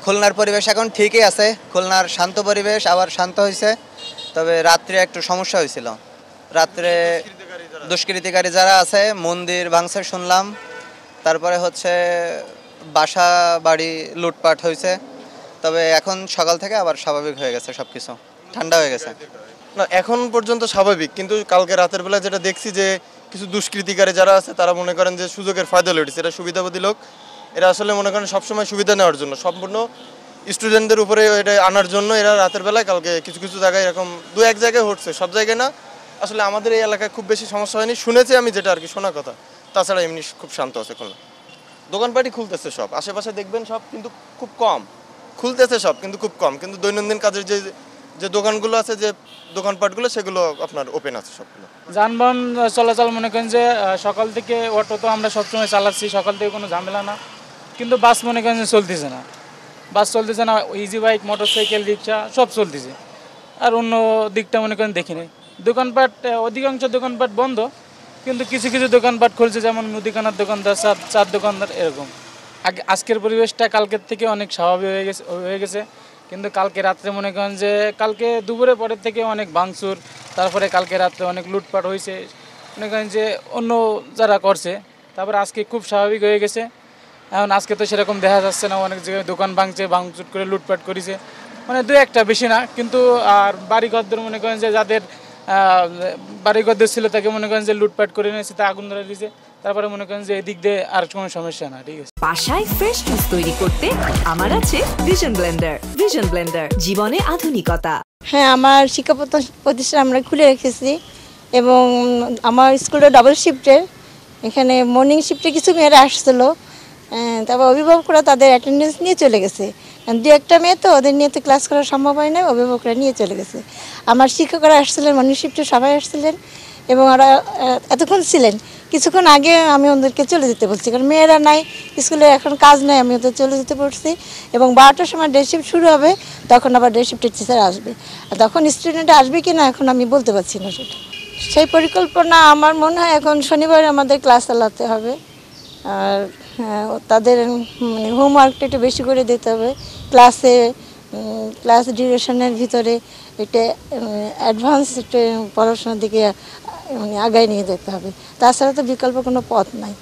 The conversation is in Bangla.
খুলনার পরিবেশ এখন ঠিকই আছে, খুলনার শান্ত পরিবেশ আবার শান্ত হয়েছে, তবে রাত্রে একটু সমস্যা হয়েছিল। রাত্রে দুষ্কৃতিকারী যারা আছে মন্দির ভাঙছে শুনলাম, তারপরে হচ্ছে বাসা বাড়ি লুটপাট হয়েছে, তবে এখন সকাল থেকে আবার স্বাভাবিক হয়ে গেছে, সব কিছু ঠান্ডা হয়ে গেছে। না এখন পর্যন্ত স্বাভাবিক, কিন্তু কালকে রাতের বেলা যেটা দেখছি যে কিছু দুষ্কৃতিকারী যারা আছে তারা মনে করেন যে সুযোগের ফায়দা লুটেছে। এরা সুবিধাবাদী লোক, এরা আসলে মনে করেন সবসময় সুবিধা নেওয়ার জন্য, সম্পূর্ণ স্টুডেন্টদের উপরে এটা আনার জন্য এরা রাতের বেলায় কালকে কিছু কিছু জায়গায় এরকম দু এক জায়গায় হচ্ছে, সব জায়গায় না। আসলে আমাদের এই এলাকায় খুব বেশি সমস্যা হয়নি, শুনেছি আমি যেটা আর কি, শোনা কথা। তাছাড়া এমনি খুব শান্ত আছে খুলনা। দোকানপাটি খুলতেছে সব, আশেপাশে দেখবেন সব, কিন্তু খুব কম খুলতেছে সব, কিন্তু খুব কম। কিন্তু দৈনন্দিন কাজের যে যে দোকানগুলো আছে, যে দোকানপাটগুলো, সেগুলো আপনার ওপেন আছে সবগুলো। যানবাহন চলাচল মনে করেন যে সকাল থেকে অটো তো আমরা সবসময় চালাচ্ছি, সকাল থেকে কোনো ঝামেলা না, কিন্তু বাস মনে করেন যে চলতেছে না, বাস চলতেছে না, ইজি বাইক মোটরসাইকেল রিক্সা সব চলতেছে। আর অন্য দিকটা মনে করেন দেখিনি, দোকানপাট অধিকাংশ দোকানপাট বন্ধ, কিন্তু কিছু কিছু দোকানপাট খুলছে, যেমন মুদিখানার দোকানদার, চার দোকানদার এরকম। আজকের পরিবেশটা কালকের থেকে অনেক স্বাভাবিক হয়ে গেছে। কিন্তু কালকে রাত্রে মনে করেন যে কালকে দুপুরে পরের থেকে অনেক ভাঙচুর, তারপরে কালকে রাত্রে অনেক লুটপাট হয়েছে মনে করেন যে অন্য যারা করছে, তারপরে আজকে খুব স্বাভাবিক হয়ে গেছে। এখন আজকে তো সেরকম দেখা যাচ্ছে না, অনেক জায়গায় দোকান ভাঙচুর করে লুটপাট করেছে, মানে দু একটা, বেশি না। কিন্তু আর বাড়িঘরদের মনে করেন যে যাদের বাড়িঘরদের ছিল তাকে মনে করেন যে লুটপাট করে নিয়েছে, তা আগুন ধরে দিয়েছে, তারপরে মনে করেন যে এদিক দিয়ে আর কোনো সমস্যা না। ঠিক আছে, বাসায় ফ্রেশ জুস তৈরি করতে আমার আছে ভিশন ব্লেন্ডার। ভিশন ব্লেন্ডার, জীবনে আধুনিকতা। হ্যাঁ, আমার শিক্ষা প্রতিষ্ঠান আমরা খুলে রেখেছি, এবং আমার স্কুলটা ডাবল শিফটের। এখানে মর্নিং শিফটে কিছু মেয়েরা আসছিলো, তারপর অভিভাবকরা তাদের অ্যাটেন্ডেন্স নিয়ে চলে গেছে। দু একটা মেয়ে তো, ওদের নিয়ে তো ক্লাস করা সম্ভব হয় না, অভিভাবকরা নিয়ে চলে গেছে। আমার শিক্ষকরা আসছিলেন, মর্নিং শিফটে সবাই আসছিলেন, এবং ওরা এতক্ষণ ছিলেন। কিছুক্ষণ আগে আমি ওদেরকে চলে যেতে বলছি, কারণ মেয়েরা নাই স্কুলে, এখন কাজ নাই, আমি ওদের চলে যেতে বলছি। এবং 12টার সময় ডে শিফট শুরু হবে, তখন আবার ডে শিফটের টিচার আসবে, আর তখন স্টুডেন্ট আসবে কি না এখন আমি বলতে পারছি না সেটা। সেই পরিকল্পনা আমার মনে হয় এখন শনিবার আমাদের ক্লাস চালাতে হবে, আর তাদের মানে হোমওয়ার্কটা একটু বেশি করে দিতে হবে ক্লাস ডিউরেশনের ভিতরে, এটা অ্যাডভান্স পড়াশোনার দিকে মানে আগায় নিয়ে যেতে হবে, তাছাড়া তো বিকল্প কোনো পথ নাই।